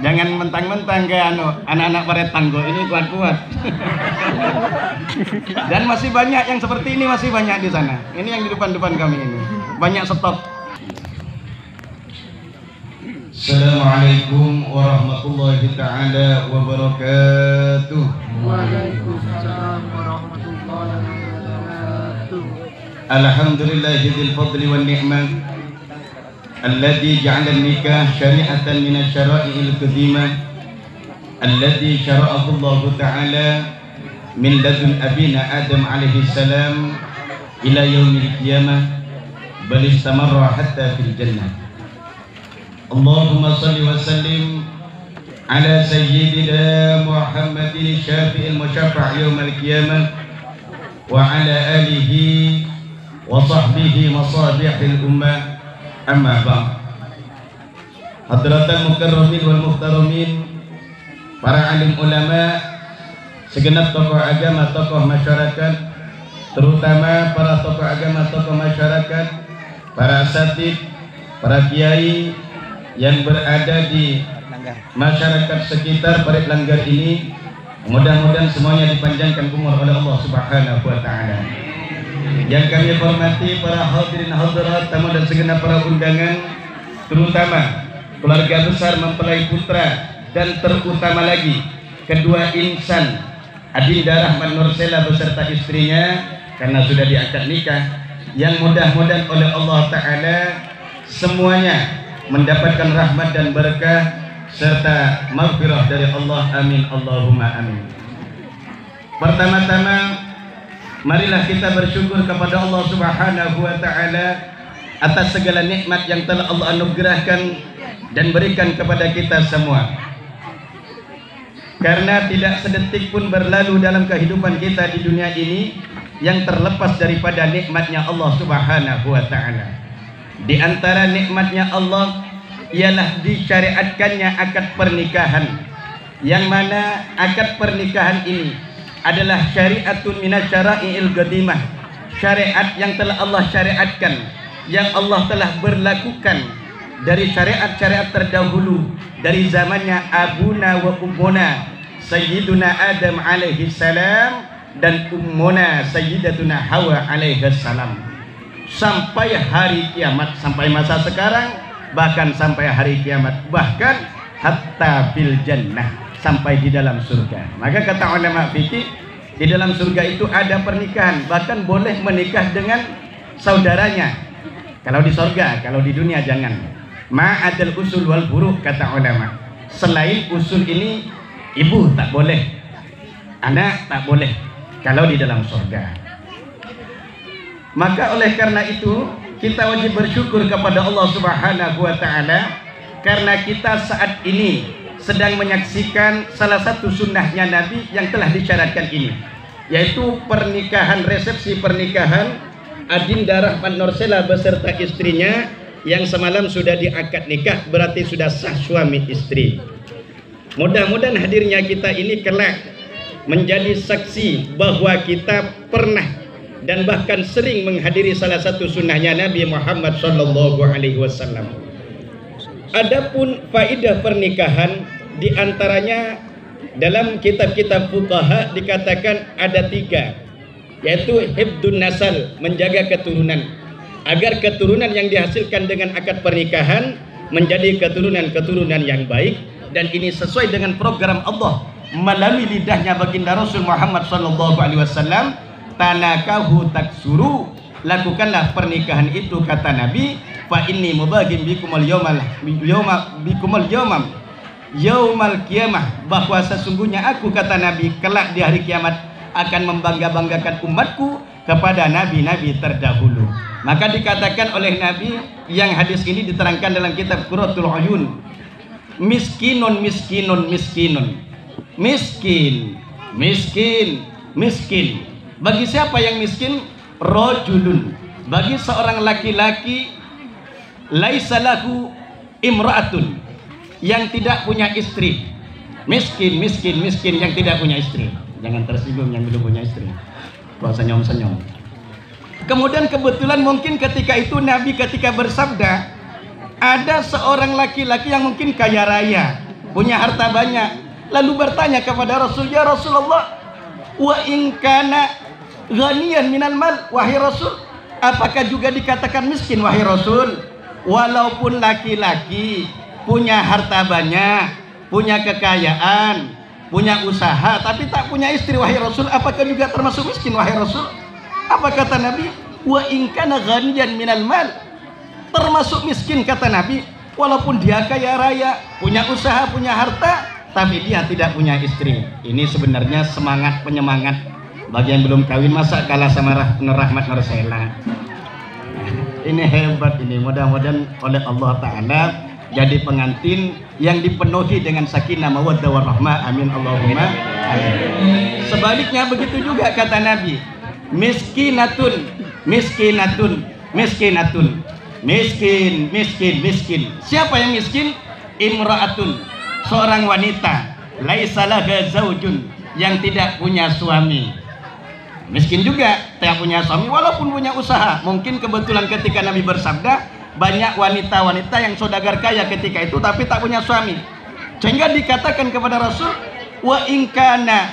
Jangan mentang-mentang kayak anak-anak paretanggo ini kuat-kuat. Dan masih banyak yang seperti ini, masih banyak di sana. Ini yang di depan-depan kami ini. Banyak stok. Assalamualaikum warahmatullahi ta'ala wabarakatuh. Waalaikumsalam warahmatullahi wabarakatuh. Alhamdulillahil fadli wan ni'mah alladzi ja'ala an-nikah syari'atan min asy-syara'i'il qadimah alladzi syara'ahu Allah ta'ala min ladun abina Adam alaihi salam ila yaumil qiyamah bal istamarra hatta fil jannah. Allahumma salli wa sallim ala sayyidina Muhammadin syafi'il musyaffa' yaumil qiyamah wa ala alihi wa sahbihi masabihil ummah. Amma ba'd. Hadratal mukarramin wal muhtaramin, para alim ulama, segenap tokoh agama, tokoh masyarakat, terutama para tokoh agama, tokoh masyarakat, para asatid, para kiai yang berada di masyarakat sekitar Parit Langgar ini, mudah-mudahan semuanya dipanjangkan umur oleh Allah Subhanahu wa taala. Yang kami hormati para hadirin hadirat, tamu dan segenap para undangan, terutama keluarga besar mempelai putra dan terutama lagi kedua insan Adinda Rahmat Nursela beserta istrinya karena sudah diakad nikah, yang mudah-mudahan oleh Allah Ta'ala semuanya mendapatkan rahmat dan berkah serta maghfirah dari Allah. Amin Allahumma amin. Pertama-tama marilah kita bersyukur kepada Allah Subhanahu wa taala atas segala nikmat yang telah Allah anugerahkan dan berikan kepada kita semua. Karena tidak sedetik pun berlalu dalam kehidupan kita di dunia ini yang terlepas daripada nikmatnya Allah Subhanahu wa taala. Di antara nikmatnya Allah ialah disyariatkannya akad pernikahan, yang mana akad pernikahan ini adalah syariatun minasyara'i'il qadimah, syariat yang telah Allah syariatkan, yang Allah telah berlakukan dari syariat-syariat terdahulu, dari zamannya abuna wa ummuna sayyiduna Adam alaihi salam dan ummuna sayyidatuna Hawa alaihi salam, sampai hari kiamat, sampai masa sekarang, bahkan sampai hari kiamat, bahkan hatta fil jannah, sampai di dalam surga. Maka kata ulama fikih, di dalam surga itu ada pernikahan, bahkan boleh menikah dengan saudaranya kalau di surga. Kalau di dunia jangan. Ma'adal usul wal furu', kata ulama. Selain usul ini, ibu tak boleh, anak tak boleh kalau di dalam surga. Maka oleh karena itu kita wajib bersyukur kepada Allah Subhanahu wa taala karena kita saat ini sedang menyaksikan salah satu sunnahnya Nabi yang telah disyaratkan ini, yaitu pernikahan, resepsi pernikahan Adinda Rahmat Nursela beserta istrinya yang semalam sudah diakad nikah, berarti sudah sah suami istri. Mudah-mudahan hadirnya kita ini kelak menjadi saksi bahwa kita pernah dan bahkan sering menghadiri salah satu sunnahnya Nabi Muhammad sallallahu alaihi wasallam. Adapun faidah pernikahan, diantaranya dalam kitab-kitab fuqaha dikatakan ada 3, yaitu hifdun nasal, menjaga keturunan, agar keturunan yang dihasilkan dengan akad pernikahan menjadi keturunan-keturunan yang baik, dan ini sesuai dengan program Allah melalui lidahnya baginda Rasul Muhammad sallallahu alaihi wasallam. Tanakahu taksuru, lakukanlah pernikahan itu, kata Nabi, fa inni mubaghin bikumul yaumal qiyamah, bahwa sesungguhnya aku, kata Nabi, kelak di hari kiamat akan membangga-banggakan umatku kepada nabi-nabi terdahulu. Maka dikatakan oleh Nabi, yang hadis ini diterangkan dalam kitab Qurratul Uyun, miskinun miskinun miskinun, miskin miskin miskin. Bagi siapa yang miskin? Rajulun, bagi seorang laki-laki, laisa lahu imra'atun, yang tidak punya istri. Miskin, miskin, miskin yang tidak punya istri. Jangan tersinggung yang belum punya istri. Kok senyum-senyum. Kemudian kebetulan mungkin ketika itu Nabi ketika bersabda, ada seorang laki-laki yang mungkin kaya raya, punya harta banyak, lalu bertanya kepada Rasul, ya Rasulullah, wa in kana ghaniyan minal mal, wahai Rasul, apakah juga dikatakan miskin wahai Rasul? Walaupun laki-laki punya harta banyak, punya kekayaan, punya usaha, tapi tak punya istri wahai Rasul, apakah juga termasuk miskin wahai Rasul? Apa kata Nabi? Wa in kana ghaniyan minal mal, termasuk miskin kata Nabi, walaupun dia kaya raya, punya usaha, punya harta, tapi dia tidak punya istri. Ini sebenarnya semangat penyemangat bagi yang belum kawin, masa kalah sama Nur Rahmat Nur Sela. Ini hebat ini, mudah-mudahan oleh Allah Ta'ala jadi pengantin yang dipenuhi dengan sakinah mawaddah warahmah, amin Allahumma amin. Sebaliknya begitu juga kata Nabi, miskinatun miskinatun miskinatun, miskin. Siapa yang miskin? Imra'atun, seorang wanita, laisa laha zaujun, yang tidak punya suami. Miskin juga, tidak punya suami walaupun punya usaha. Mungkin kebetulan ketika Nabi bersabda, banyak wanita-wanita yang saudagar kaya ketika itu tapi tak punya suami, sehingga dikatakan kepada Rasul, wa in kana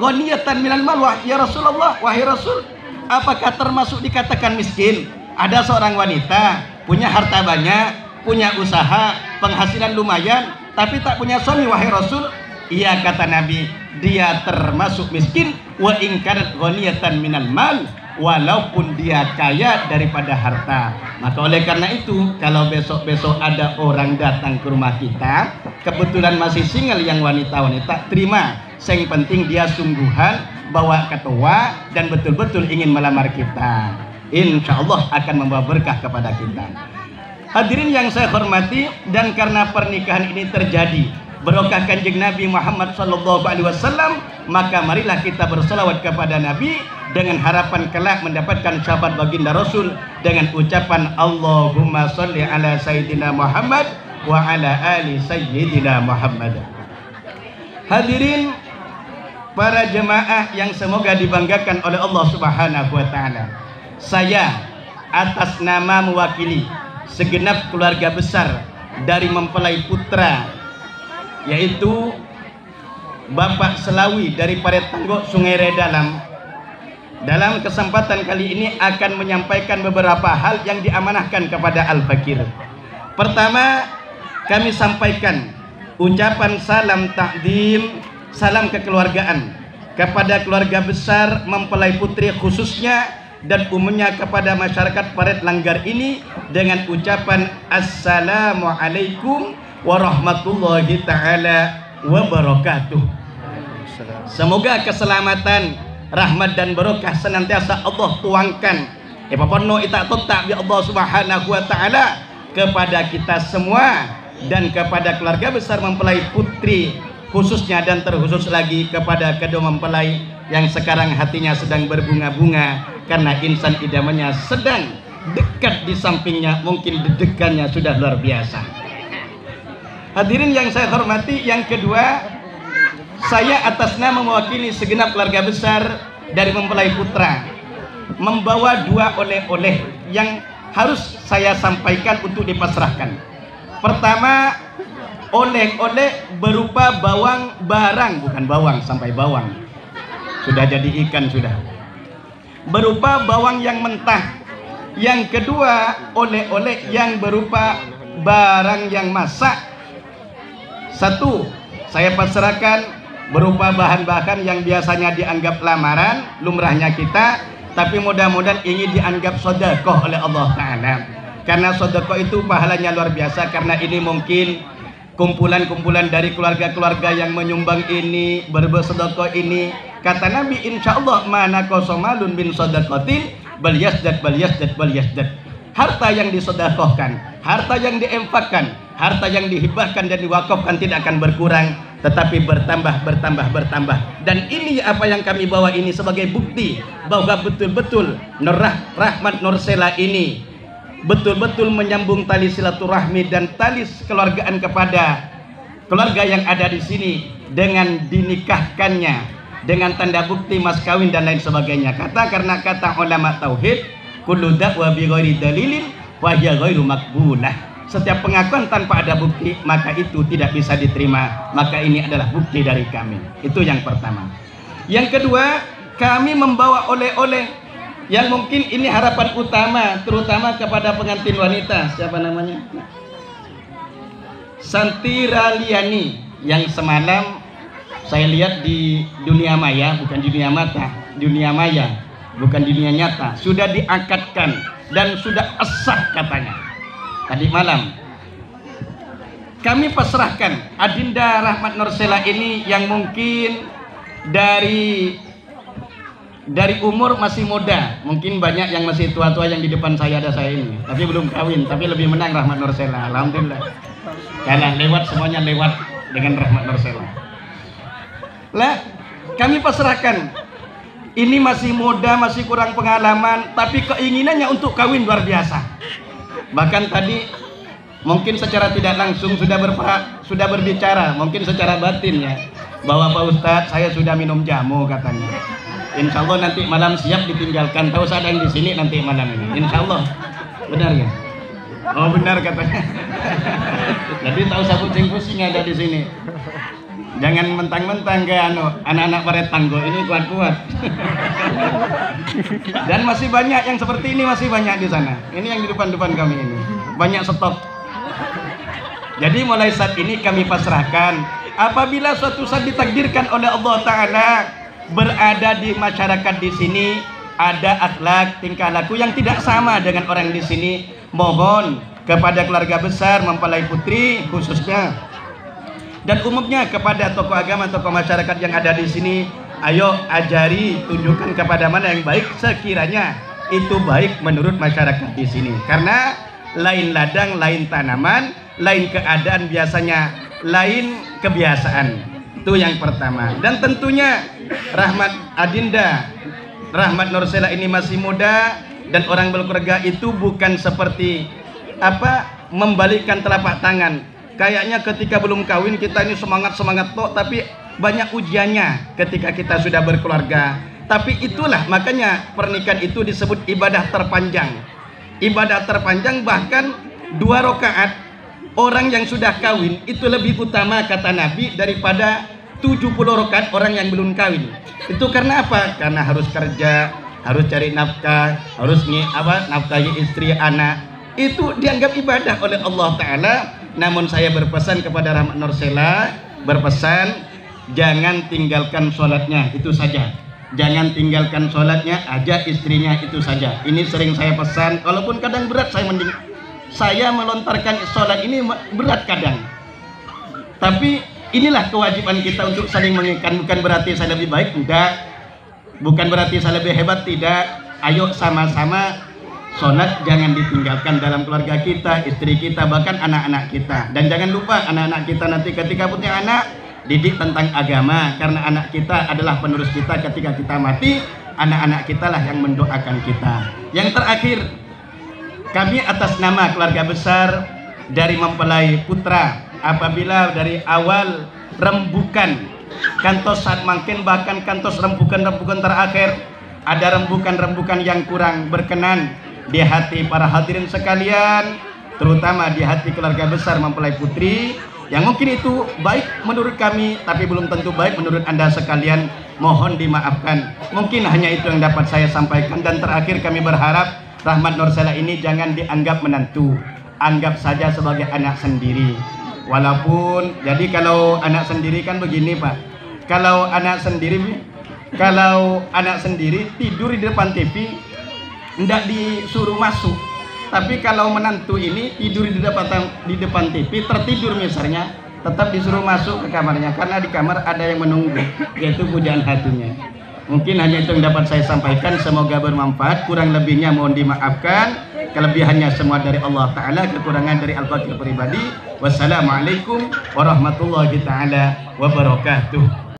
ghaniyatan minal mal, ya Rasulullah, wahai Rasul, apakah termasuk dikatakan miskin? Ada seorang wanita punya harta banyak, punya usaha, penghasilan lumayan, tapi tak punya suami wahai Rasul. Iya kata Nabi, dia termasuk miskin. Wa in kanat ghaniyatan minal mal, walaupun dia kaya daripada harta. Maka oleh karena itu, kalau besok-besok ada orang datang ke rumah kita, kebetulan masih single yang wanita-wanita, terima. Yang penting dia sungguhan, bawa ketua dan betul-betul ingin melamar kita, insya Allah akan membawa berkah kepada kita. Hadirin yang saya hormati, dan karena pernikahan ini terjadi berkah Kanjeng Nabi Muhammad SAW, maka marilah kita berselawat kepada Nabi dengan harapan kelak mendapatkan syafaat baginda Rasul dengan ucapan Allahumma sholli ala Sayyidina Muhammad wa ala ali Sayyidina Muhammad. Hadirin para jemaah yang semoga dibanggakan oleh Allah Subhanahu wa taala, saya atas nama mewakili segenap keluarga besar dari mempelai putra, yaitu Bapak Selawi dari Paret Tanggo Sungai Redalam, dalam kesempatan kali ini akan menyampaikan beberapa hal yang diamanahkan kepada Al-Fakir. Pertama, kami sampaikan ucapan salam takdim, salam kekeluargaan kepada keluarga besar mempelai putri khususnya dan umumnya kepada masyarakat Paret Langgar ini dengan ucapan Assalamualaikum warahmatullahi ta'ala wabarakatuh. Semoga keselamatan, rahmat dan barokah senantiasa Allah tuangkan epapono ita totak bi Allah Subhanahu wa taala kepada kita semua dan kepada keluarga besar mempelai putri khususnya, dan terkhusus lagi kepada kedua mempelai yang sekarang hatinya sedang berbunga-bunga karena insan idamannya sedang dekat di sampingnya, mungkin dedekannya sudah luar biasa. Hadirin yang saya hormati, yang kedua, saya atas nama mewakili segenap keluarga besar dari mempelai putra membawa dua oleh-oleh yang harus saya sampaikan untuk dipasrahkan. Pertama, oleh-oleh berupa bawang barang, bukan bawang sampai bawang, sudah jadi ikan sudah, berupa bawang yang mentah. Yang kedua, oleh-oleh yang berupa barang yang masak. Satu, saya pasrahkan berupa bahan-bahan yang biasanya dianggap lamaran, lumrahnya kita, tapi mudah-mudahan ini dianggap sedekah oleh Allah Ta'ala, karena sedekah itu pahalanya luar biasa. Karena ini mungkin kumpulan-kumpulan dari keluarga-keluarga yang menyumbang ini, bersedekah ini, kata Nabi, insya Allah mana kosomalun bin sedekatin bal yasdad. Harta yang disedekahkan, harta yang diinfakkan, harta yang dihibahkan dan diwakafkan tidak akan berkurang, tetapi bertambah. Dan ini apa yang kami bawa ini sebagai bukti bahwa betul-betul Nur Rahmat Nur Sela ini betul-betul menyambung tali silaturahmi dan tali kekeluargaan kepada keluarga yang ada di sini dengan dinikahkannya dengan tanda bukti mas kawin dan lain sebagainya. Karena kata ulama tauhid, kullu da'wa bi ghairi dalilin wa hiya ghairu maqbulah. setiap pengakuan tanpa ada bukti, maka itu tidak bisa diterima. Maka ini adalah bukti dari kami. Itu yang pertama. Yang kedua, kami membawa oleh-oleh yang mungkin ini harapan utama, terutama kepada pengantin wanita. Siapa namanya? Santi Raliani, yang semalam saya lihat di dunia maya, bukan di dunia mata, dunia maya, bukan dunia nyata, sudah diangkatkan dan sudah sah katanya tadi malam. Kami pasrahkan Adinda Rahmat Nursela ini yang mungkin dari umur masih muda, mungkin banyak yang masih tua-tua yang di depan saya ada saya ini, tapi belum kawin, tapi lebih menang Rahmat Nursela, alhamdulillah. Karena lewat, semuanya lewat dengan Rahmat Nursela. Lah, kami pasrahkan. Ini masih muda, masih kurang pengalaman, tapi keinginannya untuk kawin luar biasa. Bahkan tadi mungkin secara tidak langsung sudah berbicara, mungkin secara batin ya, bahwa Pak Ustadz saya sudah minum jamu katanya. Insya Allah nanti malam siap ditinggalkan. Tahu saya ada yang di sini nanti malam ini. Insya Allah, benar ya? Oh benar katanya. Jadi tahu saya pusing-pusing ada di sini. Jangan mentang-mentang ke anak-anak paret tanggo ini kuat-kuat. Dan masih banyak yang seperti ini, masih banyak di sana. Ini yang di depan-depan kami ini. Banyak stok. Jadi mulai saat ini kami pasrahkan. Apabila suatu saat ditakdirkan oleh Allah Ta'ala berada di masyarakat di sini, ada akhlak, tingkah laku yang tidak sama dengan orang di sini, mohon kepada keluarga besar mempelai putri khususnya dan umumnya kepada tokoh agama, tokoh masyarakat yang ada di sini, ayo ajari, tunjukkan kepada mana yang baik sekiranya itu baik menurut masyarakat di sini. Karena lain ladang, lain tanaman, lain keadaan biasanya, lain kebiasaan. Itu yang pertama. Dan tentunya Rahmat Adinda Rahmat Nursela ini masih muda, dan orang berkeluarga itu bukan seperti membalikkan telapak tangan. Kayaknya ketika belum kawin kita ini semangat tok, tapi banyak ujiannya ketika kita sudah berkeluarga. Tapi itulah makanya pernikahan itu disebut ibadah terpanjang. Ibadah terpanjang, bahkan 2 rakaat orang yang sudah kawin itu lebih utama kata Nabi daripada 70 rakaat orang yang belum kawin. Itu karena apa? Karena harus kerja, harus cari nafkah, harus nafkahi istri, anak. Itu dianggap ibadah oleh Allah Ta'ala. Namun saya berpesan kepada Rahmat Nursela, berpesan jangan tinggalkan sholatnya, itu saja. Jangan tinggalkan sholatnya, ajak istrinya, itu saja. Ini sering saya pesan, walaupun kadang berat, saya melontarkan sholat ini berat kadang. Tapi inilah kewajiban kita untuk saling mengingatkan. Bukan berarti saya lebih baik, tidak. Bukan berarti saya lebih hebat, tidak. Ayo sama-sama sholat jangan ditinggalkan dalam keluarga kita, istri kita, bahkan anak-anak kita. Dan jangan lupa anak-anak kita nanti ketika punya anak, didik tentang agama. Karena anak kita adalah penerus kita ketika kita mati. Anak-anak kita lah yang mendoakan kita. Yang terakhir, kami atas nama keluarga besar dari mempelai putra, apabila dari awal rembukan kantos saat makin, bahkan kantos rembukan terakhir, ada rembukan yang kurang berkenan di hati para hadirin sekalian, terutama di hati keluarga besar mempelai putri, yang mungkin itu baik menurut kami tapi belum tentu baik menurut Anda sekalian, mohon dimaafkan. Mungkin hanya itu yang dapat saya sampaikan. Dan terakhir, kami berharap Rahmat Nursela ini jangan dianggap menantu, anggap saja sebagai anak sendiri. Walaupun jadi kalau anak sendiri kan begini Pak, kalau anak sendiri tidur di depan TV tidak disuruh masuk. Tapi kalau menantu ini tidur di depan TV, tertidur misalnya, tetap disuruh masuk ke kamarnya, karena di kamar ada yang menunggu, yaitu pujaan hatinya. Mungkin hanya itu yang dapat saya sampaikan. Semoga bermanfaat. Kurang lebihnya mohon dimaafkan. Kelebihannya semua dari Allah Ta'ala, kekurangan dari Al-Fakir pribadi. Wassalamualaikum warahmatullahi ta'ala wabarakatuh.